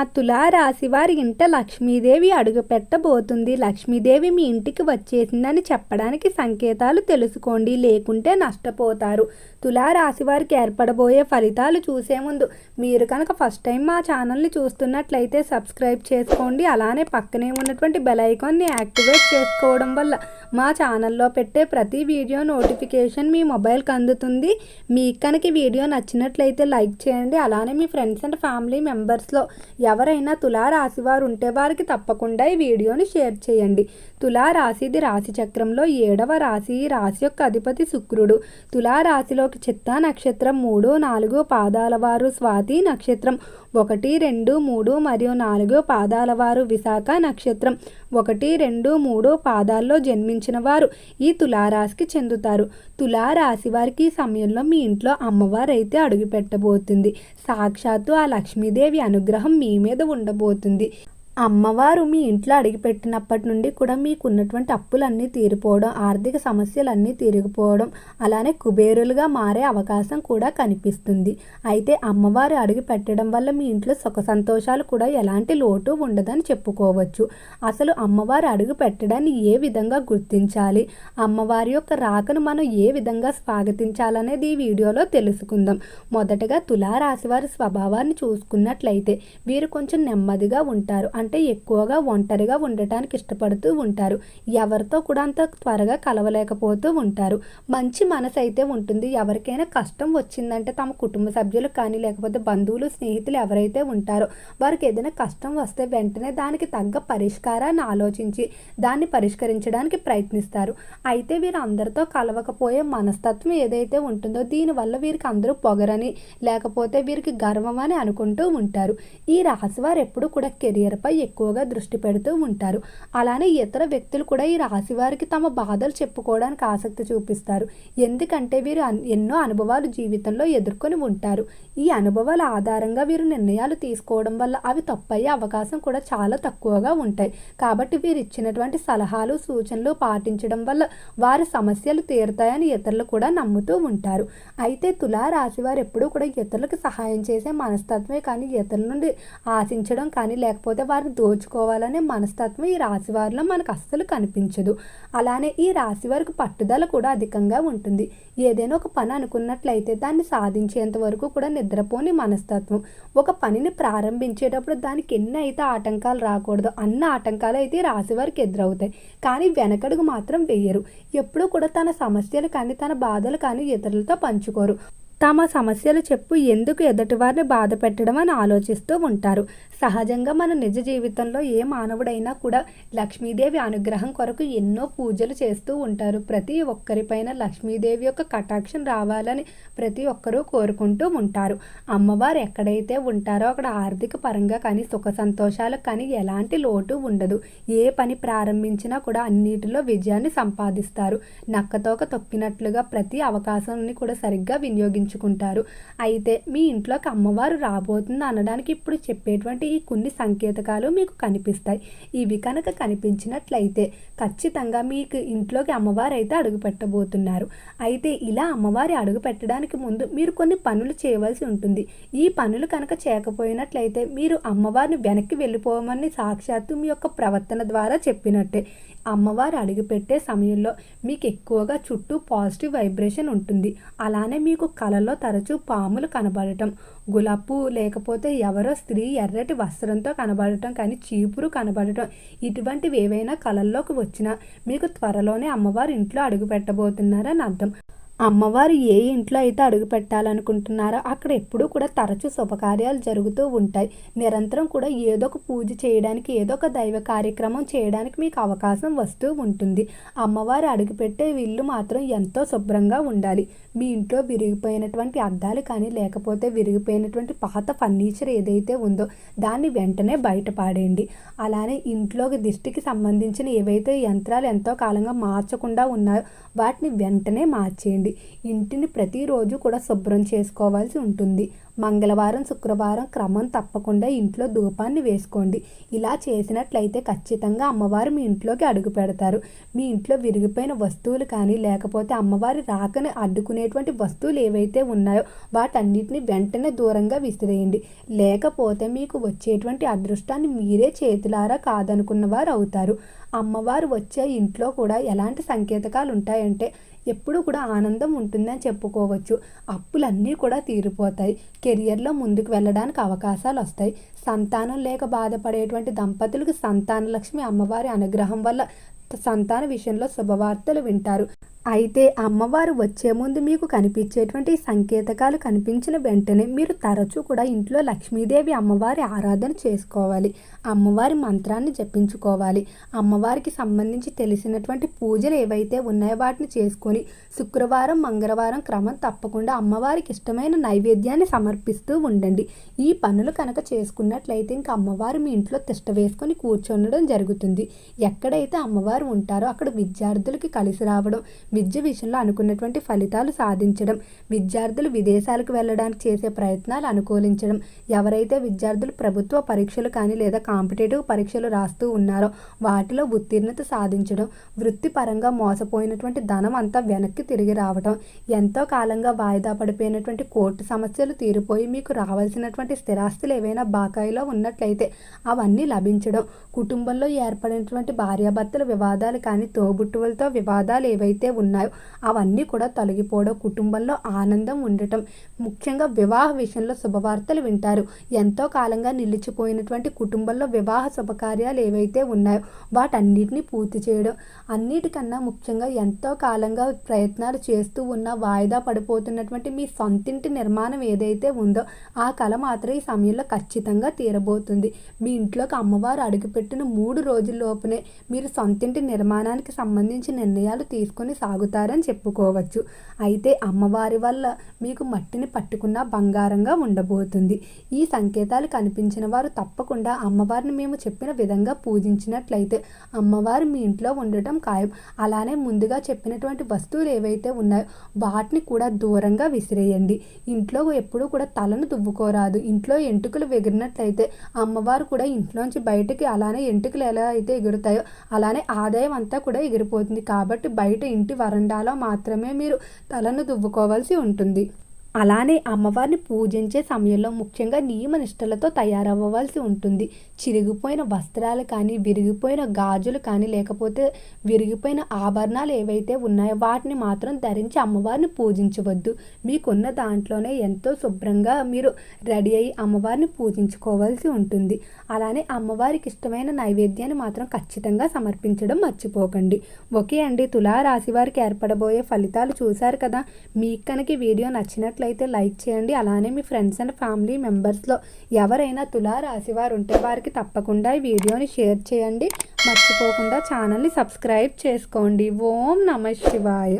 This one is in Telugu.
ఆ తులారాశి వారి ఇంట లక్ష్మీదేవి అడుగుపెట్టబోతుంది. లక్ష్మీదేవి మీ ఇంటికి వచ్చేసిందని చెప్పడానికి సంకేతాలు తెలుసుకోండి, లేకుంటే నష్టపోతారు. తులారాశి వారికి ఏర్పడబోయే ఫలితాలు చూసే ముందు మీరు కనుక ఫస్ట్ టైం మా ఛానల్ని చూస్తున్నట్లయితే సబ్స్క్రైబ్ చేసుకోండి. అలానే పక్కనే ఉన్నటువంటి బెల్ ఐకాన్ని యాక్టివేట్ చేసుకోవడం వల్ల మా ఛానల్లో పెట్టే ప్రతి వీడియో నోటిఫికేషన్ మీ మొబైల్కి అందుతుంది. మీకు కనుక ఈ వీడియో నచ్చినట్లయితే లైక్ చేయండి. అలానే మీ ఫ్రెండ్స్ అండ్ ఫ్యామిలీ మెంబర్స్లో ఎవరైనా తులారాశి వారు ఉంటే వారికి తప్పకుండా ఈ వీడియోని షేర్ చేయండి. తులారాశిది రాశి చక్రంలో 7వ రాశి. ఈ రాశి యొక్క అధిపతి శుక్రుడు. తులారాశిలోకి చిత్తా నక్షత్రం 3, 4 పాదాల వారు, స్వాతి నక్షత్రం 1, 2, 3 మరియు 4 పాదాల వారు, విశాఖ నక్షత్రం 1, 2, 3 పాదాల్లో జన్మించిన వారు ఈ తులారాశికి చెందుతారు. తులారాశి వారికి ఈ సమయంలో మీ ఇంట్లో అమ్మవారు అయితే అడుగు పెట్టబోతుంది. సాక్షాత్తు ఆ లక్ష్మీదేవి అనుగ్రహం మీ మీద ఉండబోతుంది. అమ్మవారు మీ ఇంట్లో అడుగుపెట్టినప్పటి నుండి కూడా మీకు ఉన్నటువంటి అప్పులన్నీ తీరిపోవడం, ఆర్థిక సమస్యలన్నీ తీరిగిపోవడం, అలానే కుబేరులుగా మారే అవకాశం కూడా కనిపిస్తుంది. అయితే అమ్మవారు అడుగు పెట్టడం వల్ల మీ ఇంట్లో సుఖ సంతోషాలు కూడా ఎలాంటి లోటు ఉండదని చెప్పుకోవచ్చు. అసలు అమ్మవారు అడుగు పెట్టడాన్ని ఏ విధంగా గుర్తించాలి, అమ్మవారి యొక్క రాకను మనం ఏ విధంగా స్వాగతించాలనేది ఈ వీడియోలో తెలుసుకుందాం. మొదటగా తులారాశి వారి స్వభావాన్ని చూసుకున్నట్లయితే వీరు కొంచెం నెమ్మదిగా ఉంటారు. అంటే ఎక్కువగా ఒంటరిగా ఉండటానికి ఇష్టపడుతూ ఉంటారు. ఎవరితో కూడా అంత త్వరగా కలవలేకపోతూ ఉంటారు. మంచి మనసు అయితే ఉంటుంది. ఎవరికైనా కష్టం వచ్చిందంటే తమ కుటుంబ సభ్యులు కానీ లేకపోతే బంధువులు, స్నేహితులు ఎవరైతే ఉంటారో వారికి ఏదైనా కష్టం వస్తే వెంటనే దానికి తగ్గ పరిష్కారాన్ని ఆలోచించి దాన్ని పరిష్కరించడానికి ప్రయత్నిస్తారు. అయితే వీరు అందరితో కలవకపోయే మనస్తత్వం ఏదైతే ఉంటుందో దీనివల్ల వీరికి అందరూ పొగరని లేకపోతే వీరికి గర్వం అని అనుకుంటూ ఉంటారు. ఈ రాశి వారు ఎప్పుడు కూడా కెరియర్పై ఎక్కువగా దృష్టి పెడుతూ ఉంటారు. అలానే ఇతర వ్యక్తులు కూడా ఈ రాశి వారికి తమ బాధలు చెప్పుకోవడానికి ఆసక్తి చూపిస్తారు. ఎందుకంటే వీరు ఎన్నో అనుభవాలు జీవితంలో ఎదుర్కొని ఉంటారు. ఈ అనుభవాల ఆధారంగా వీరు నిర్ణయాలు తీసుకోవడం వల్ల అవి తప్పయ్యే అవకాశం కూడా చాలా తక్కువగా ఉంటాయి. కాబట్టి వీరు ఇచ్చినటువంటి సలహాలు, సూచనలు పాటించడం వల్ల వారి సమస్యలు తీరుతాయని ఇతరులు కూడా నమ్ముతూ ఉంటారు. అయితే తులారాశి వారు ఎప్పుడూ కూడా ఇతరులకు సహాయం చేసే మనస్తత్వమే కానీ ఇతరుల నుండి ఆశించడం కానీ లేకపోతే వారిని దోచుకోవాలనే మనస్తత్వం ఈ రాశి వారిలో మనకు అస్సలు కనిపించదు. అలానే ఈ రాశి వారికి పట్టుదల కూడా అధికంగా ఉంటుంది. ఏదైనా ఒక పని అనుకున్నట్లయితే దాన్ని సాధించేంత వరకు కూడా నిద్రపోని మనస్తత్వం. ఒక పనిని ప్రారంభించేటప్పుడు దానికి ఎన్ని అయితే ఆటంకాలు రాకూడదో అన్ని ఆటంకాలు అయితే ఈ రాశి వారికి ఎదురవుతాయి. కానీ వెనకడుగు మాత్రం వేయరు. ఎప్పుడూ కూడా తన సమస్యలు కానీ తన బాధలు కానీ ఇతరులతో పంచుకోరు. తమ సమస్యలు చెప్పు ఎందుకు ఎదుటివారిని బాధ పెట్టడం అని ఆలోచిస్తూ ఉంటారు. సహజంగా మన నిజ జీవితంలో ఏ మానవుడైనా కూడా లక్ష్మీదేవి అనుగ్రహం కొరకు ఎన్నో పూజలు చేస్తూ ఉంటారు. ప్రతి ఒక్కరిపైన లక్ష్మీదేవి యొక్క కటాక్షం రావాలని ప్రతి ఒక్కరూ కోరుకుంటూ ఉంటారు. అమ్మవారు ఎక్కడైతే ఉంటారో అక్కడ ఆర్థిక పరంగా కానీ సుఖ సంతోషాలకు కానీ ఎలాంటి లోటు ఉండదు. ఏ పని ప్రారంభించినా కూడా అన్నిటిలో విజయాన్ని సంపాదిస్తారు. నక్కతోక తొక్కినట్లుగా ప్రతి అవకాశాన్ని కూడా సరిగ్గా వినియోగించుకుంటారు. అయితే మీ ఇంట్లోకి అమ్మవారు రాబోతుంది అనడానికి ఇప్పుడు చెప్పేటువంటి ఈ కొన్ని సంకేతకాలు మీకు కనిపిస్తాయి. ఇవి కనుక కనిపించినట్లయితే ఖచ్చితంగా మీకు ఇంట్లోకి అమ్మవారు అయితే అడుగు పెట్టబోతున్నారు. అయితే ఇలా అమ్మవారి అడుగు పెట్టడానికి ముందు మీరు కొన్ని పనులు చేయవలసి ఉంటుంది. ఈ పనులు కనుక చేయకపోయినట్లయితే మీరు అమ్మవారిని వెనక్కి వెళ్ళిపోవమని సాక్షాత్తు మీ యొక్క ప్రవర్తన ద్వారా చెప్పినట్టే. అమ్మవారు అడుగుపెట్టే సమయంలో మీకు ఎక్కువగా చుట్టూ పాజిటివ్ వైబ్రేషన్ ఉంటుంది. అలానే మీకు కలలో తరచూ పాములు కనబడటం, గులాబీ లేకపోతే ఎవరో స్త్రీ ఎర్రటి వస్త్రంతో కనబడటం కానీ చీపురు కనబడటం ఇటువంటివి ఏవైనా కలల్లోకి వచ్చినా మీకు త్వరలోనే అమ్మవారు ఇంట్లో అడుగు పెట్టబోతున్నారని అర్థం. అమ్మవారు ఏ ఇంట్లో అయితే అడుగు పెట్టాలనుకుంటున్నారో అక్కడ ఎప్పుడూ కూడా తరచూ శుభకార్యాలు జరుగుతూ ఉంటాయి. నిరంతరం కూడా ఏదో ఒక పూజ చేయడానికి ఏదో ఒక దైవ కార్యక్రమం చేయడానికి మీకు అవకాశం వస్తూ ఉంటుంది. అమ్మవారు అడుగుపెట్టే ఇల్లు మాత్రం ఎంతో శుభ్రంగా ఉండాలి. మీ ఇంట్లో విరిగిపోయినటువంటి అద్దాలు కానీ లేకపోతే విరిగిపోయినటువంటి పాత ఫర్నిచర్ ఏదైతే ఉందో దాన్ని వెంటనే బయటపడేయండి. అలానే ఇంట్లోకి దిష్టికి సంబంధించిన ఏవైతే యంత్రాలు ఎంతో కాలంగా మార్చకుండా ఉన్నాయో వాటిని వెంటనే మార్చేయండి. ఇంటిని ప్రతిరోజు కూడా శుభ్రం చేసుకోవాల్సి ఉంటుంది. మంగళవారం శుక్రవారం క్రమం తప్పకుండా ఇంట్లో ధూపాన్ని వేసుకోండి. ఇలా చేసినట్లయితే ఖచ్చితంగా అమ్మవారు మీ ఇంట్లోకి అడుగు పెడతారు. మీ ఇంట్లో విరిగిపోయిన వస్తువులు కానీ లేకపోతే అమ్మవారి రాకని అడ్డుకునేటువంటి వస్తువులు ఏవైతే ఉన్నాయో వాటన్నిటిని వెంటనే దూరంగా విసిరేయండి. లేకపోతే మీకు వచ్చేటువంటి అదృష్టాన్ని మీరే చేతులారా కాదనుకున్న వారు అవుతారు. అమ్మవారు వచ్చే ఇంట్లో కూడా ఎలాంటి సంకేతకాలు ఉంటాయంటే ఎప్పుడు కూడా ఆనందం ఉంటుందని చెప్పుకోవచ్చు. అప్పులన్నీ కూడా తీరిపోతాయి. కెరియర్లో ముందుకు వెళ్ళడానికి అవకాశాలు వస్తాయి. సంతానం లేక బాధపడేటువంటి దంపతులకు సంతాన లక్ష్మి అమ్మవారి అనుగ్రహం వల్ల సంతాన విషయంలో శుభవార్తలు వింటారు. అయితే అమ్మవారు వచ్చే ముందు మీకు కనిపించేటువంటి సంకేతకాలు కనిపించిన వెంటనే మీరు తరచూ కూడా ఇంట్లో లక్ష్మీదేవి అమ్మవారి ఆరాధన చేసుకోవాలి. అమ్మవారి మంత్రాన్ని జపించుకోవాలి. అమ్మవారికి సంబంధించి తెలిసినటువంటి పూజలు ఏవైతే ఉన్నాయో వాటిని చేసుకొని శుక్రవారం మంగళవారం క్రమం తప్పకుండా అమ్మవారికి ఇష్టమైన నైవేద్యాన్ని సమర్పిస్తూ ఉండండి. ఈ పనులు కనుక చేసుకున్నట్లయితే ఇంకా అమ్మవారు మీ ఇంట్లో తిష్ట వేసుకొని కూర్చొనడం జరుగుతుంది. ఎక్కడైతే అమ్మవారు ఉంటారో అక్కడ విద్యార్థులకి కలిసి రావడం, విద్య విషయంలో అనుకున్నటువంటి ఫలితాలు సాధించడం, విద్యార్థులు విదేశాలకు వెళ్ళడానికి చేసే ప్రయత్నాలు అనుకూలించడం, ఎవరైతే విద్యార్థులు ప్రభుత్వ పరీక్షలు కానీ లేదా కాంపిటేటివ్ పరీక్షలు రాస్తూ ఉన్నారో వాటిలో ఉత్తీర్ణత సాధించడం, వృత్తిపరంగా మోసపోయినటువంటి ధనం అంతా వెనక్కి తిరిగి రావడం, ఎంతో కాలంగా వాయిదా పడిపోయినటువంటి కోర్టు సమస్యలు తీరిపోయి మీకు రావాల్సినటువంటి స్థిరాస్తులు ఏవైనా బాకాయిలో ఉన్నట్లయితే అవన్నీ లభించడం, కుటుంబంలో ఏర్పడినటువంటి భార్యాభర్తల వివాదాలు కానీ తోబుట్టువులతో వివాదాలు ఏవైతే ఉన్నాయో అవన్నీ కూడా తొలగిపోవడం, కుటుంబంలో ఆనందం ఉండటం, ముఖ్యంగా వివాహ విషయంలో శుభవార్తలు వింటారు. ఎంతో కాలంగా నిలిచిపోయినటువంటి కుటుంబంలో వివాహ శుభకార్యాలు ఏవైతే ఉన్నాయో వాటన్నిటిని పూర్తి చేయడం, అన్నిటికన్నా ముఖ్యంగా ఎంతో కాలంగా ప్రయత్నాలు చేస్తూ ఉన్న వాయిదా పడిపోతున్నటువంటి మీ సొంతింటి నిర్మాణం ఏదైతే ఉందో ఆ కళ మాత్రం ఈ సమయంలో ఖచ్చితంగా తీరబోతుంది. మీ ఇంట్లోకి అమ్మవారు అడుగుపెట్టిన 3 రోజుల్లోపునే మీరు సొంతింటి నిర్మాణానికి సంబంధించి నిర్ణయాలు తీసుకొని సాగుతారని చెప్పుకోవచ్చు. అయితే అమ్మవారి వల్ల మీకు మట్టిని పట్టుకున్న బంగారంగా ఉండబోతుంది. ఈ సంకేతాలు కనిపించిన వారు తప్పకుండా అమ్మవారిని మేము చెప్పిన విధంగా పూజించినట్లయితే అమ్మవారు మీ ఇంట్లో ఉండటం ఖాయం. అలానే ముందుగా చెప్పినటువంటి వస్తువులు ఏవైతే ఉన్నాయో వాటిని కూడా దూరంగా విసిరేయండి. ఇంట్లో ఎప్పుడూ కూడా తలను దువ్వుకోరాదు. ఇంట్లో ఎంటుకలు ఎగిరినట్లయితే అమ్మవారు కూడా ఇంట్లోంచి బయటకి అలానే ఎంటుకలు ఎలా అయితే ఎగురుతాయో అలానే ఆదాయం అంతా కూడా ఎగిరిపోతుంది. కాబట్టి బయట ఇంటి వరండాలో మాత్రమే మీరు తలను దువ్వుకోవాల్సి ఉంటుంది. అలానే అమ్మవారిని పూజించే సమయంలో ముఖ్యంగా నియమ నిష్టలతో తయారవ్వవలసి ఉంటుంది. చిరిగిపోయిన వస్త్రాలు కానీ విరిగిపోయిన గాజులు కానీ లేకపోతే విరిగిపోయిన ఆభరణాలు ఏవైతే ఉన్నాయో వాటిని మాత్రం ధరించి అమ్మవారిని పూజించవద్దు. మీకున్న దాంట్లోనే ఎంతో శుభ్రంగా మీరు రెడీ అయ్యి అమ్మవారిని పూజించుకోవాల్సి ఉంటుంది. అలానే అమ్మవారికి ఇష్టమైన నైవేద్యాన్ని మాత్రం ఖచ్చితంగా సమర్పించడం మర్చిపోకండి. ఓకే అండి, తులారాశి వారికి ఏర్పడబోయే ఫలితాలు చూశారు కదా. మీకు కనుక ఈ వీడియో నచ్చినట్లయితే లైక్ చేయండి. అలానే మీ ఫ్రెండ్స్ అండ్ ఫ్యామిలీ మెంబర్స్లో ఎవరైనా తులారాశి వారు ఉంటే వారికి తప్పకుండా ఈ వీడియోని షేర్ చేయండి. మర్చిపోకుండా ఛానల్ని సబ్స్క్రైబ్ చేసుకోండి. ఓం నమః శివాయ.